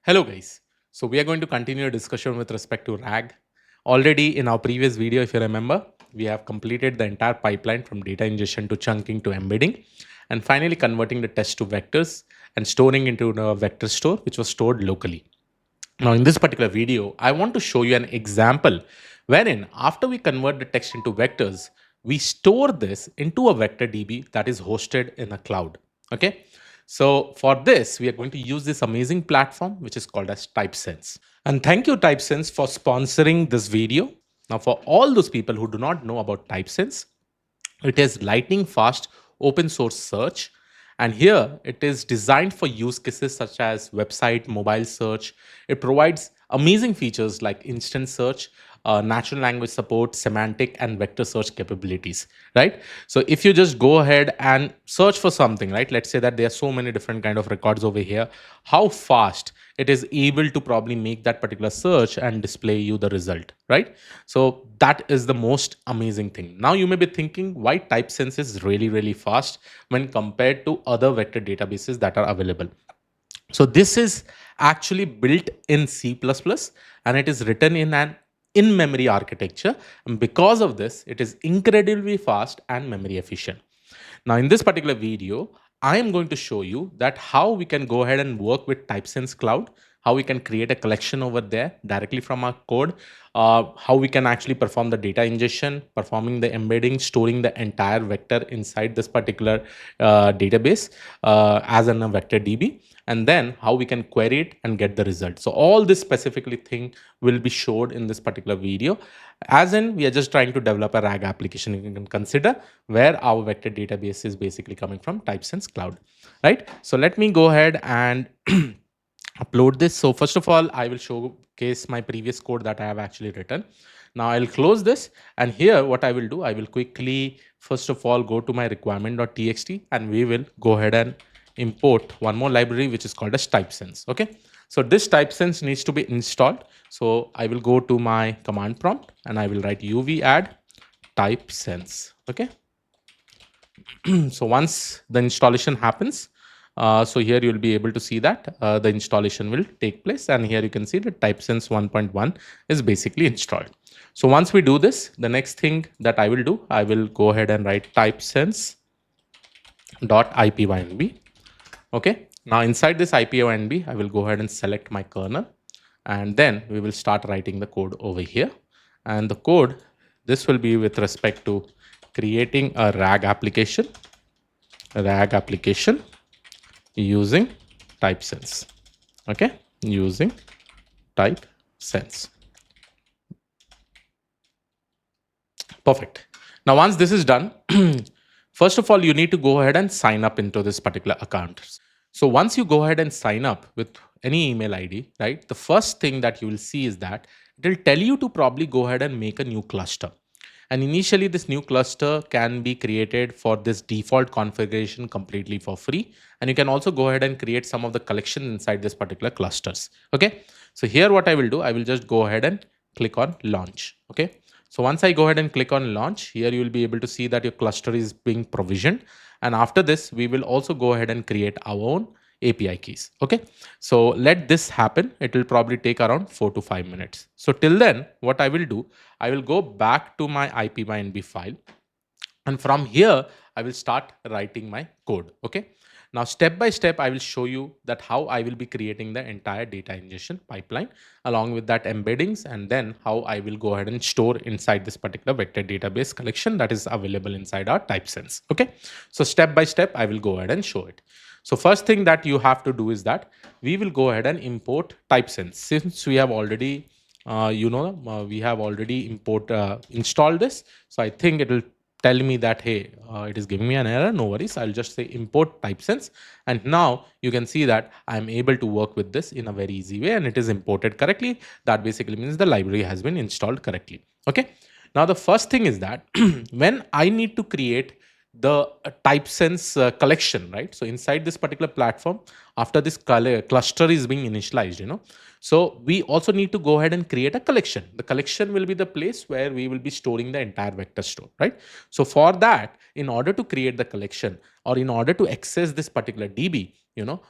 Hello guys. So we are going to continue a discussion with respect to RAG. Already in our previous video, if you remember, we have completed the entire pipeline from data ingestion to chunking to embedding and finally converting the text to vectors and storing into a vector store, which was stored locally. Now in this particular video, I want to show you an example wherein after we convert the text into vectors, we store this into a vector DB that is hosted in a cloud. Okay. So for this, we are going to use this amazing platform, which is called as Typesense. And thank you, Typesense, for sponsoring this video. Now, for all those people who do not know about Typesense, it is lightning fast open source search. And here it is designed for use cases such as website, mobile search. It provides amazing features like instant search, natural language support, semantic and vector search capabilities, right? So if you just go ahead and search for something, right? Let's say that there are so many different kind of records over here, how fast it is able to probably make that particular search and display you the result, right? So that is the most amazing thing. Now you may be thinking why Typesense is really fast when compared to other vector databases that are available. So this is actually built in C++ and it is written in an in-memory architecture. And because of this, it is incredibly fast and memory efficient. Now in this particular video, I am going to show you that how we can go ahead and work with Typesense Cloud, how we can create a collection over there directly from our code, how we can actually perform the data ingestion, performing the embedding, storing the entire vector inside this particular database as in a vector DB, and then how we can query it and get the result. So all this specifically thing will be showed in this particular video. As in, we are just trying to develop a RAG application you can consider where our vector database is basically coming from Typesense Cloud, right? So let me go ahead and upload this. So first of all, I will showcase my previous code that I have actually written. Now I'll close this, and here what I will do, I will quickly first of all go to my requirement.txt and we will go ahead and import one more library which is called as Typesense. Okay, so this Typesense needs to be installed. So I will go to my command prompt and I will write uv add Typesense. Okay, so once the installation happens, so here you'll be able to see that the installation will take place, and here you can see that Typesense 1.1 is basically installed. So once we do this, the next thing that I will do, I will go ahead and write typesense.ipynb. Okay, now inside this ipynb, I will go ahead and select my kernel, and then we will start writing the code over here. And the code, this will be with respect to creating a RAG application using Typesense. Okay, using Typesense. Perfect. Now, once this is done, first of all, you need to go ahead and sign up into this particular account. So once you go ahead and sign up with any email ID, right, the first thing that you will see is that it will tell you to probably go ahead and make a new cluster. And initially, this new cluster can be created for this default configuration completely for free. And you can also go ahead and create some of the collections inside this particular clusters. Okay, so here what I will do, I will just go ahead and click on launch. Okay, so once I go ahead and click on launch, here you will be able to see that your cluster is being provisioned. And after this, we will also go ahead and create our own API keys. Okay, so let this happen. It will probably take around 4 to 5 minutes. So till then, what I will do, I will go back to my ipynb file, and from here I will start writing my code. Okay, now step by step I will show you that how I will be creating the entire data ingestion pipeline along with that embeddings, and then how I will go ahead and store inside this particular vector database collection that is available inside our Typesense. Okay, so step by step I will go ahead and show it. So first thing that you have to do is that we will go ahead and import Typesense. Since we have already we have already installed this, so I think it will tell me that, hey, it is giving me an error. No worries, I'll just say import Typesense, and now you can see that I'm able to work with this in a very easy way, and it is imported correctly. That basically means the library has been installed correctly. Okay, now the first thing is that when I need to create the Typesense collection, right? So inside this particular platform, after this cluster is being initialized, so we also need to go ahead and create a collection. The collection will be the place where we will be storing the entire vector store, right? So for that, in order to create the collection, or in order to access this particular DB,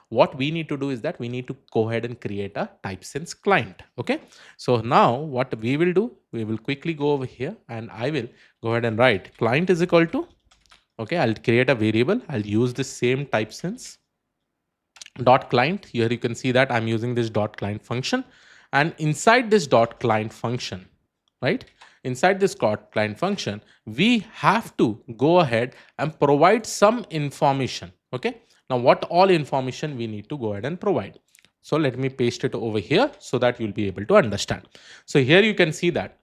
what we need to do is that we need to go ahead and create a Typesense client. Okay. So now what we will do, we will quickly go over here and I will go ahead and write client is equal to, okay, I'll create a variable. I'll use the same Typesense dot client. Here you can see that I'm using this dot client function, and inside this dot client function, right, inside this dot client function, we have to go ahead and provide some information. Okay, now what all information we need to go ahead and provide? So let me paste it over here so that you'll be able to understand. So here you can see that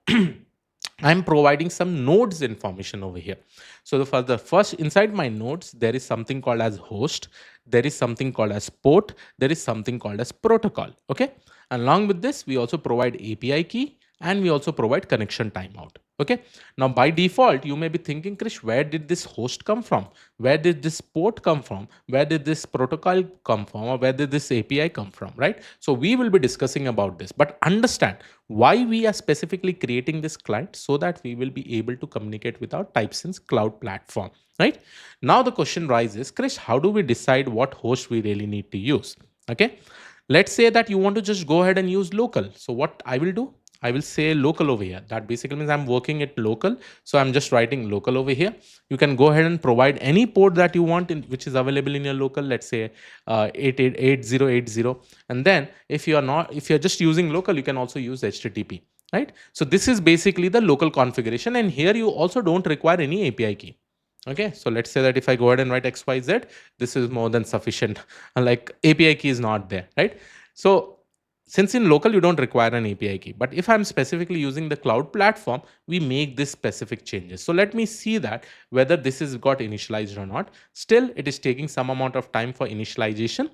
I'm providing some nodes information over here. So for the first, inside my nodes, there is something called as host, there is something called as port, there is something called as protocol. Okay. And along with this, we also provide API key and we also provide connection timeout. Okay. Now by default, you may be thinking, Krish, where did this host come from? Where did this port come from? Where did this protocol come from? Or where did this API come from? Right. So we will be discussing about this, but understand why we are specifically creating this client, so that we will be able to communicate with our Typesense cloud platform. Right. Now the question rises, Krish, how do we decide what host we really need to use? Okay. Let's say that you want to just go ahead and use local. So what I will do, I will say local over here. That basically means I'm working at local. So I'm just writing local over here. You can go ahead and provide any port that you want which is available in your local, let's say 8080. And then if you're just using local, you can also use HTTP, right? So this is basically the local configuration. And here you also don't require any API key. Okay, so let's say that if I go ahead and write XYZ, this is more than sufficient. Like API key is not there, right? So since in local you don't require an API key, but if I'm specifically using the cloud platform, we make this specific changes. So let me see that whether this is got initialized or not. Still, it is taking some amount of time for initialization,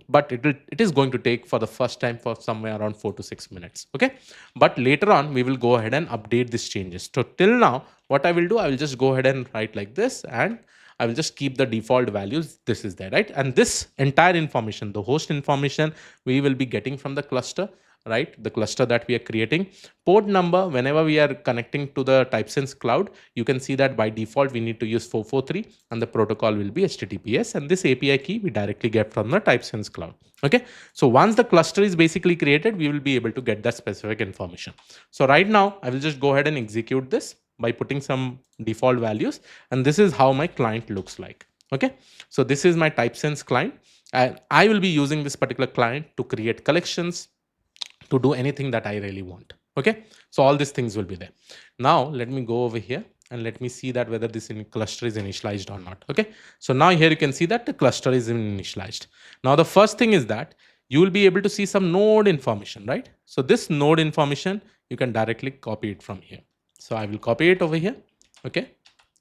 but it is going to take for the first time for somewhere around 4 to 6 minutes. Okay, but later on we will go ahead and update these changes. So till now, what I will do, I will just go ahead and write like this, and I will just keep the default values. This is there, right? And this entire information, the host information, we will be getting from the cluster, right? The cluster that we are creating. Port number, whenever we are connecting to the Typesense cloud, you can see that by default, we need to use 443 and the protocol will be HTTPS. And this API key we directly get from the Typesense cloud. Okay. So once the cluster is basically created, we will be able to get that specific information. So right now, I will just go ahead and execute this by putting some default values, and this is how my client looks like. Okay, so this is my Typesense client, and I will be using this particular client to create collections, to do anything that I really want. Okay, so all these things will be there. Now let me go over here and let me see that whether this cluster is initialized or not. Okay, so now here you can see that the cluster is initialized. Now the first thing is that you will be able to see some node information, right? So this node information, you can directly copy it from here. So I will copy it over here, okay,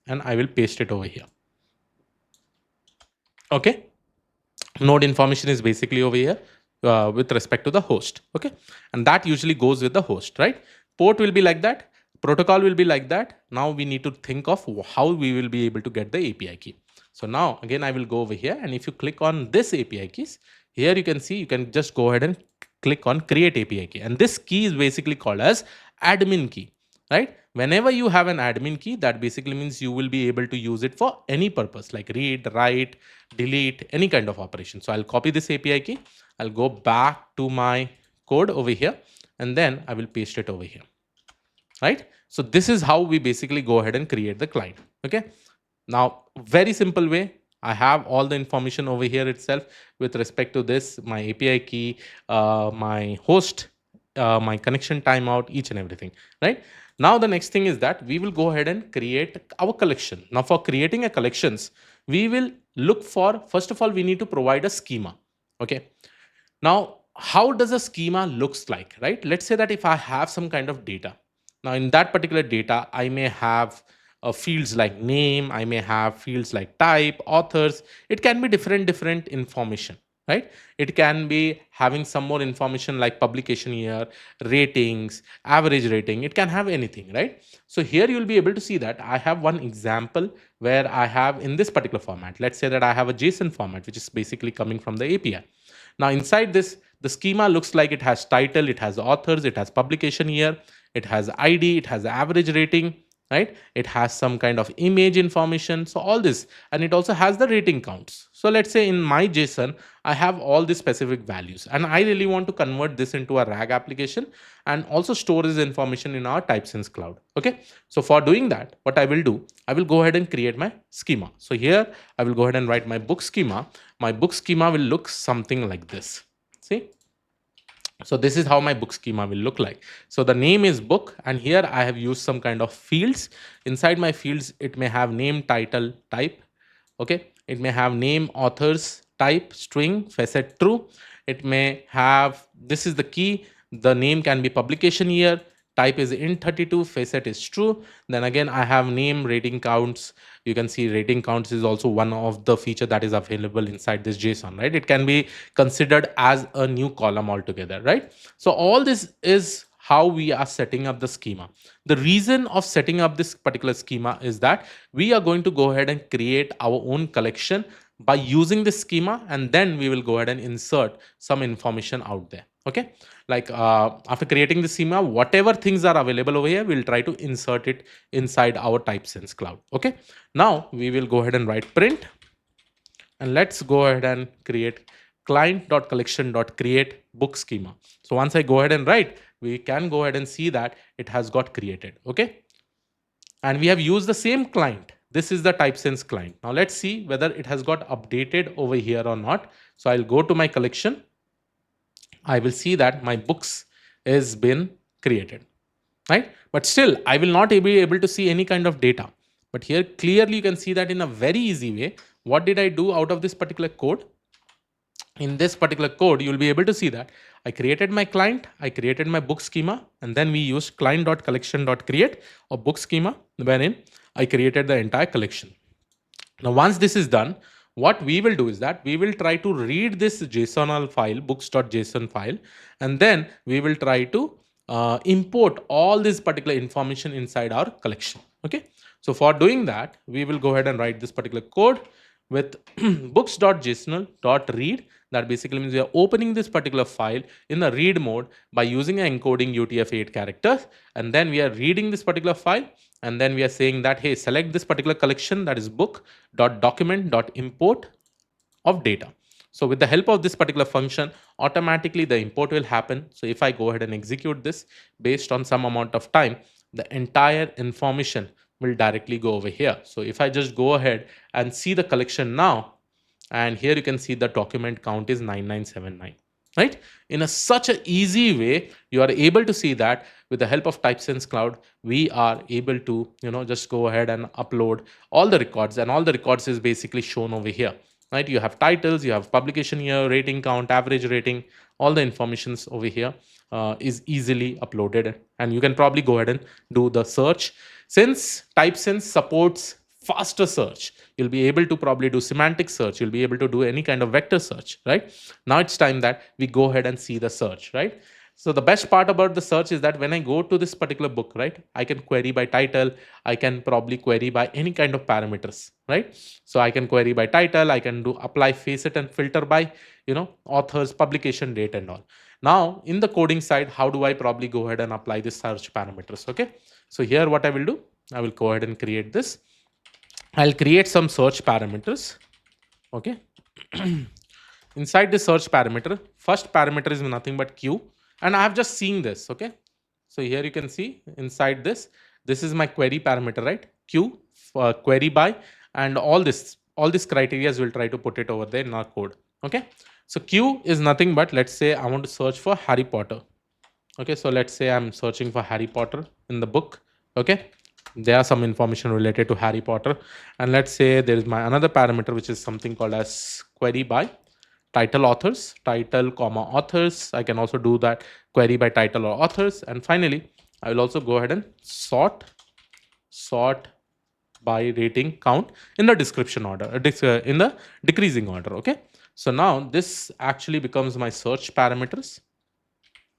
and I will paste it over here. Okay, node information is basically over here with respect to the host. Okay, and that usually goes with the host, right? Port will be like that, protocol will be like that. Now we need to think of how we will be able to get the API key. So now again, I will go over here, and if you click on this API keys, here you can see you can just go ahead and click on create API key, and this key is basically called as admin key, right? Whenever you have an admin key, that basically means you will be able to use it for any purpose like read, write, delete, any kind of operation. So I'll copy this API key. I'll go back to my code over here, and then I will paste it over here, right? So this is how we basically go ahead and create the client. Okay. Now, very simple way. I have all the information over here itself with respect to this, my API key, my host, my connection timeout, each and everything, right? Now, the next thing is that we will go ahead and create our collection. Now, for creating a collections, we will look for, first of all, we need to provide a schema. Okay. Now, how does a schema looks like, right? Let's say that if I have some kind of data. Now, in that particular data, I may have fields like name, I may have fields like type, authors. It can be different information, right? It can be having some more information like publication year, ratings, average rating. It can have anything, right? So here you'll be able to see that I have one example where I have in this particular format. Let's say that I have a JSON format, which is basically coming from the API. Now inside this, the schema looks like it has title, it has authors, it has publication year, it has ID, it has average rating, right? It has some kind of image information, so all this, and it also has the rating counts. So let's say in my JSON I have all these specific values, and I really want to convert this into a RAG application and also store this information in our Typesense cloud. Okay, so for doing that, what I will do, I will go ahead and create my schema. So here I will go ahead and write my book schema. My book schema will look something like this. See, so this is how my book schema will look like. So the name is book, and here I have used some kind of fields. Inside my fields, it may have name, title, type. Okay, it may have name, authors, type, string, facet true. It may have, this is the key, the name can be publication year, type is int32, facet is true. Then again I have name, rating counts. You can see rating counts is also one of the feature that is available inside this JSON, right? It can be considered as a new column altogether, right? So all this is how we are setting up the schema. The reason of setting up this particular schema is that we are going to go ahead and create our own collection by using this schema, and then we will go ahead and insert some information out there. Okay, like after creating the schema, whatever things are available over here, we'll try to insert it inside our Typesense cloud. Okay, now we will go ahead and write print, and let's go ahead and create client.collection.create book schema. So once I go ahead and write, we can go ahead and see that it has got created. Okay, and we have used the same client. This is the Typesense client. Now let's see whether it has got updated over here or not. So I'll go to my collection. I will see that my books is been created, right? But still, I will not be able to see any kind of data. But here clearly you can see that in a very easy way. What did I do out of this particular code? In this particular code, you'll be able to see that I created my client, I created my book schema, and then we used client.collection.create a book schema wherein I created the entire collection. Now, once this is done, what we will do is that we will try to read this JSON file, books.json file, and then we will try to import all this particular information inside our collection. Okay. So for doing that, we will go ahead and write this particular code with books.json.read. That basically means we are opening this particular file in the read mode by using an encoding UTF-8 characters, and then we are reading this particular file, and then we are saying that, hey, select this particular collection, that is book.document.import of data. So with the help of this particular function, automatically the import will happen. So if I go ahead and execute this based on some amount of time, the entire information will directly go over here. So if I just go ahead and see the collection now, and here you can see the document count is 9979, right? In such an easy way, you are able to see that with the help of Typesense cloud, we are able to just go ahead and upload all the records, and all the records is basically shown over here, right? You have titles, you have publication year, rating count, average rating, all the informations over here is easily uploaded, and you can probably go ahead and do the search. Since Typesense supports faster search, you'll be able to probably do semantic search, you'll be able to do any kind of vector search, right? Now it's time that we go ahead and see the search, right? So the best part about the search is that when I go to this particular book, right, I can query by title, I can probably query by any kind of parameters, right? So I can query by title, I can do apply facet and filter by authors, publication date and all. Now in the coding side, how do I probably go ahead and apply the search parameters? Okay, so here what I will do, I will go ahead and create this. I'll create some search parameters. Okay. Inside the search parameter, first parameter is nothing but Q, and I have just seen this. Okay. So here you can see inside this is my query parameter, right? Q for query by, and all this criteria we'll try to put it over there in our code. Okay. So Q is nothing but, let's say I want to search for Harry Potter. Okay. So let's say I'm searching for Harry Potter in the book. Okay. There are some information related to Harry Potter, and let's say there is my another parameter which is something called as query by title authors, title comma authors. I can also do that query by title or authors, and finally I will also go ahead and sort by rating count in the description order, in the decreasing order. Okay, so now this actually becomes my search parameters.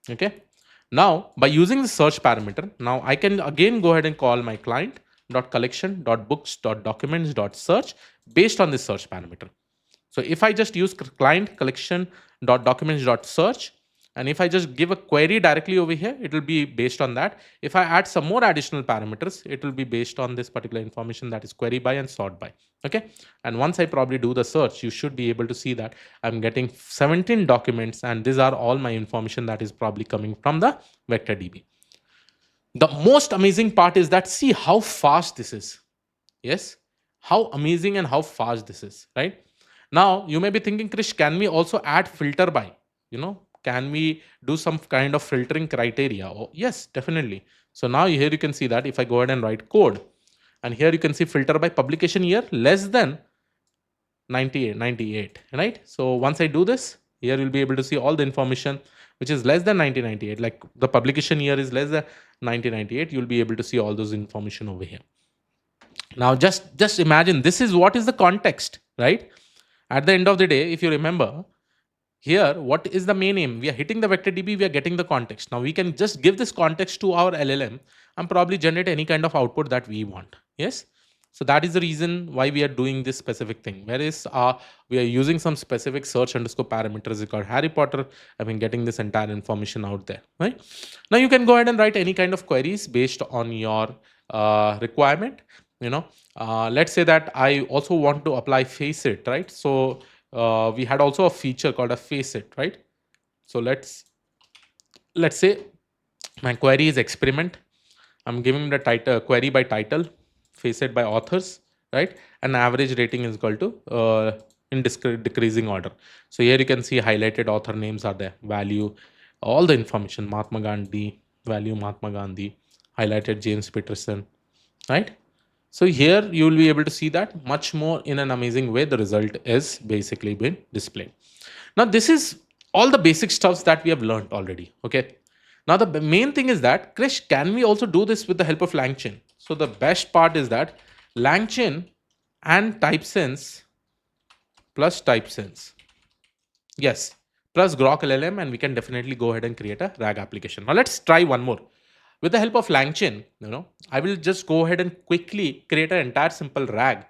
Okay, now by using the search parameter, now I can again go ahead and call my client dot collection dot books dot documents dot search based on this search parameter. So if I just use client collection dot documents dot search, And if I just give a query directly over here, it will be based on that. If I add some more additional parameters, it will be based on this particular information, that is query by and sort by. Okay. And once I probably do the search, you should be able to see that I'm getting 17 documents, and these are all my information that is probably coming from the vector DB. The most amazing part is that see how fast this is. Yes, how amazing and how fast this is, right? Now you may be thinking, Krish, can we also add filter by? Can we do some kind of filtering criteria? Oh, yes, definitely. So now here you can see that if I go ahead and write code, and here you can see filter by publication year less than 98, right? So once I do this, here you'll be able to see all the information which is less than 1998, like the publication year is less than 1998. You'll be able to see all those information over here. Now just imagine, this is what is the context, right? At the end of the day, if you remember, here what is the main aim? We are hitting the vector DB, we are getting the context. Now we can just give this context to our LLM and probably generate any kind of output that we want. Yes. So that is the reason why we are doing this specific thing. Whereas we are using some specific search underscore parameters called Harry Potter. I mean, getting this entire information out there, right? Now you can go ahead and write any kind of queries based on your requirement. Let's say that I also want to apply facet, right? So we had also a feature called a facet, right? So let's say my query is experiment. I'm giving the title, query by title, facet by authors, right? And average rating is equal to in decreasing order. So here you can see highlighted author names are there, value, all the information, Mahatma Gandhi, value Mahatma Gandhi, highlighted James Peterson, right? So here you will be able to see that much more in an amazing way. The result is basically been displayed. Now this is all the basic stuffs that we have learned already. Okay. Now the main thing is that, Krish, can we also do this with the help of LangChain? So the best part is that LangChain and Typesense plus Typesense. Yes, plus Grok LLM, and we can definitely go ahead and create a RAG application. Now let's try one more. With the help of LangChain, I will just go ahead and quickly create an entire simple RAG.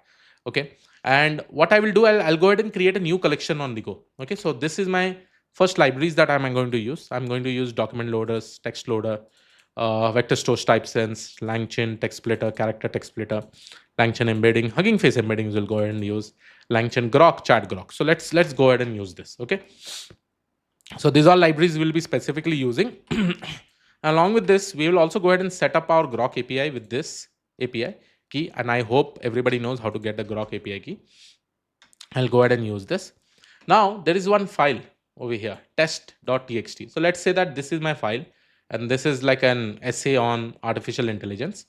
Okay. And what I will do, I'll go ahead and create a new collection on the go. Okay. So this is my first libraries that I'm going to use. I'm going to use document loaders, text loader, vector stores, Typesense, LangChain, text splitter, character text splitter, LangChain embedding, Hugging Face embeddings will go ahead and use LangChain Grok, Chat Grok. So let's go ahead and use this. Okay. So these are libraries we'll be specifically using. Along with this, we will also go ahead and set up our Grok API with this API key. And I hope everybody knows how to get the Grok API key. I'll go ahead and use this. Now, there is one file over here, test.txt. So let's say that this is my file, and this is like an essay on artificial intelligence.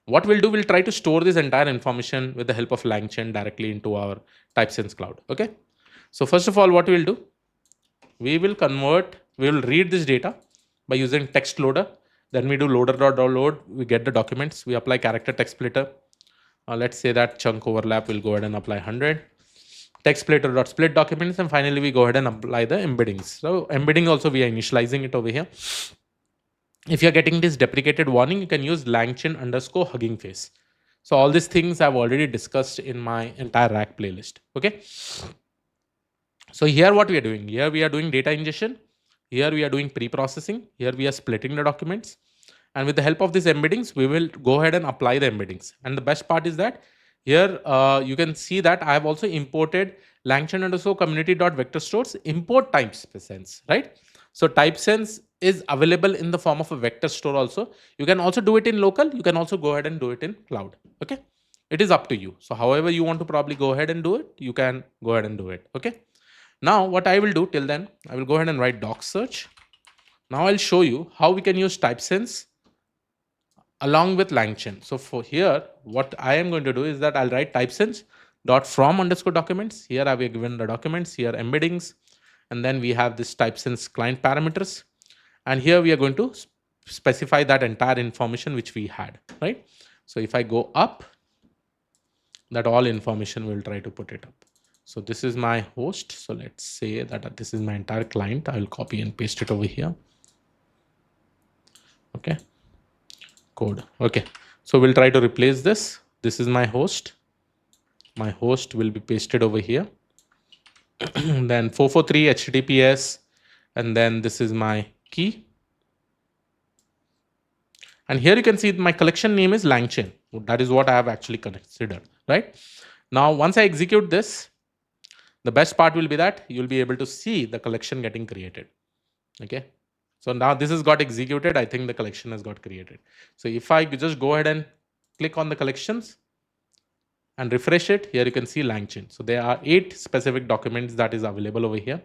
What we'll do, we'll try to store this entire information with the help of LangChain directly into our Typesense cloud. Okay. So first of all, what we'll do, we will read this data by using text loader. Then we do loader.load. We get the documents. We apply character text splitter. Let's say that chunk overlap. We'll go ahead and apply 100. Text splitter.split documents. And finally, we go ahead and apply the embeddings. So embedding also, we are initializing it over here. If you're getting this deprecated warning, you can use LangChain underscore Hugging Face. So all these things I've already discussed in my entire RAG playlist. Okay. So here what we are doing, here we are doing data ingestion. Here we are doing pre-processing. Here we are splitting the documents. And with the help of these embeddings, we will go ahead and apply the embeddings. And the best part is that here you can see that I have also imported LangChain underscore community.vectorstores import Typesense, right? So Typesense is available in the form of a vector store also. You can also do it in local. You can also go ahead and do it in cloud. Okay. It is up to you. So however you want to probably go ahead and do it, you can go ahead and do it. Okay. Now, what I will do till then, I will go ahead and write doc search. Now I'll show you how we can use Typesense along with LangChain. So for here, what I am going to do is that I'll write Typesense.from underscore documents. Here I have given the documents, here embeddings, and then we have this Typesense client parameters. And here we are going to specify that entire information which we had, right? So if I go up, that all information we'll try to put it up. So this is my host. So let's say that this is my entire client. I will copy and paste it over here. Okay. Code. Okay. So we'll try to replace this. This is my host. My host will be pasted over here. Then 443 HTTPS And then this is my key. And here you can see my collection name is LangChain. That is what I have actually considered, right? Now, once I execute this, the best part will be that you'll be able to see the collection getting created. Okay. So now this has got executed. I think the collection has got created. So if I just go ahead and click on the collections and refresh it, here you can see LangChain. So there are 8 specific documents that is available over here.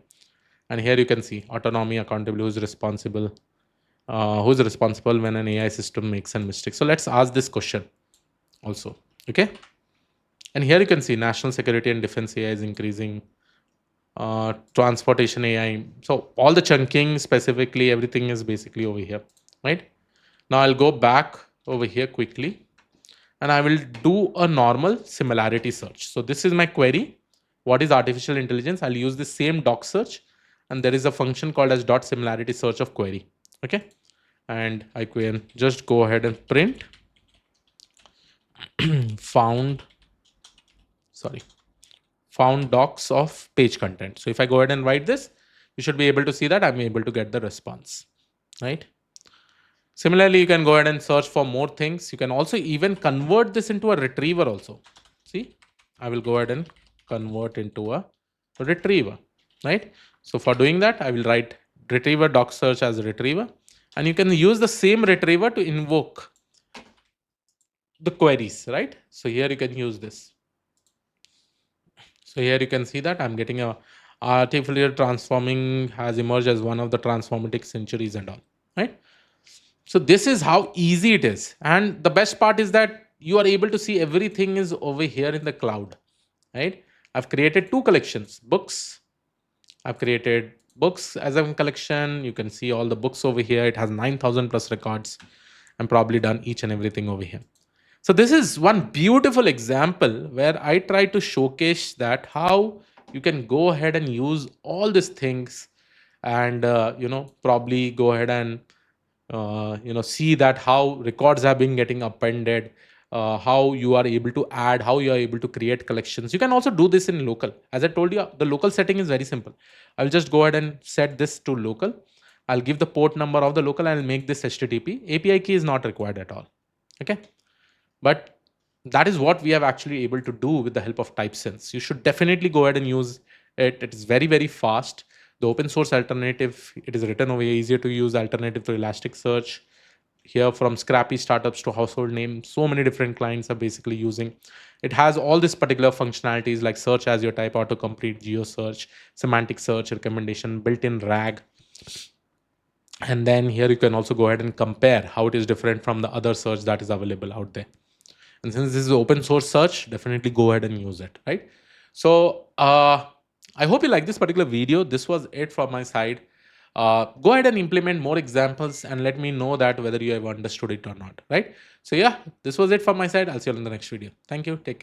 And here you can see autonomy, accountability, who's responsible when an AI system makes a mistake. So let's ask this question also. Okay. And here you can see national security and defense AI is increasing, transportation AI. So all the chunking specifically, everything is basically over here, right? Now I'll go back over here quickly and I will do a normal similarity search. So this is my query. What is artificial intelligence? I'll use the same doc search and there is a function called as dot similarity search of query. Okay. And I can just go ahead and print found docs of page content. So if I go ahead and write this, you should be able to see that I'm able to get the response, right? Similarly, you can go ahead and search for more things. You can also even convert this into a retriever also. See, I will go ahead and convert into a retriever, right? So for doing that, I will write retriever doc search as a retriever, and you can use the same retriever to invoke the queries, right? So here you can use this. So here you can see that I'm getting a artificial transforming has emerged as one of the transformative centuries and all, right? So this is how easy it is. And the best part is that you are able to see everything is over here in the cloud, right? I've created 2 collections, books. I've created books as a collection. You can see all the books over here. It has 9,000 plus records. I'm probably done each and everything over here. So this is one beautiful example where I try to showcase that how you can go ahead and use all these things and probably go ahead and see that how records have been getting appended, how you are able to add, how you are able to create collections. You can also do this in local. As I told you, the local setting is very simple. I'll just go ahead and set this to local. I'll give the port number of the local. I'll make this HTTP. API key is not required at all. Okay. But that is what we have actually able to do with the help of Typesense. You should definitely go ahead and use it. It is very, very fast. The open source alternative, it is written over here, easier to use alternative to Elasticsearch. Here from scrappy startups to household names, so many different clients are basically using. It has all these particular functionalities like search as your type, autocomplete, geo search, semantic search, recommendation, built-in RAG. And then here you can also go ahead and compare how it is different from the other search that is available out there. And since this is open source search, definitely go ahead and use it, right? So I hope you like this particular video. This was it from my side. Go ahead and implement more examples and let me know that whether you have understood it or not, right? So yeah, this was it from my side. I'll see you in the next video. Thank you. Take care.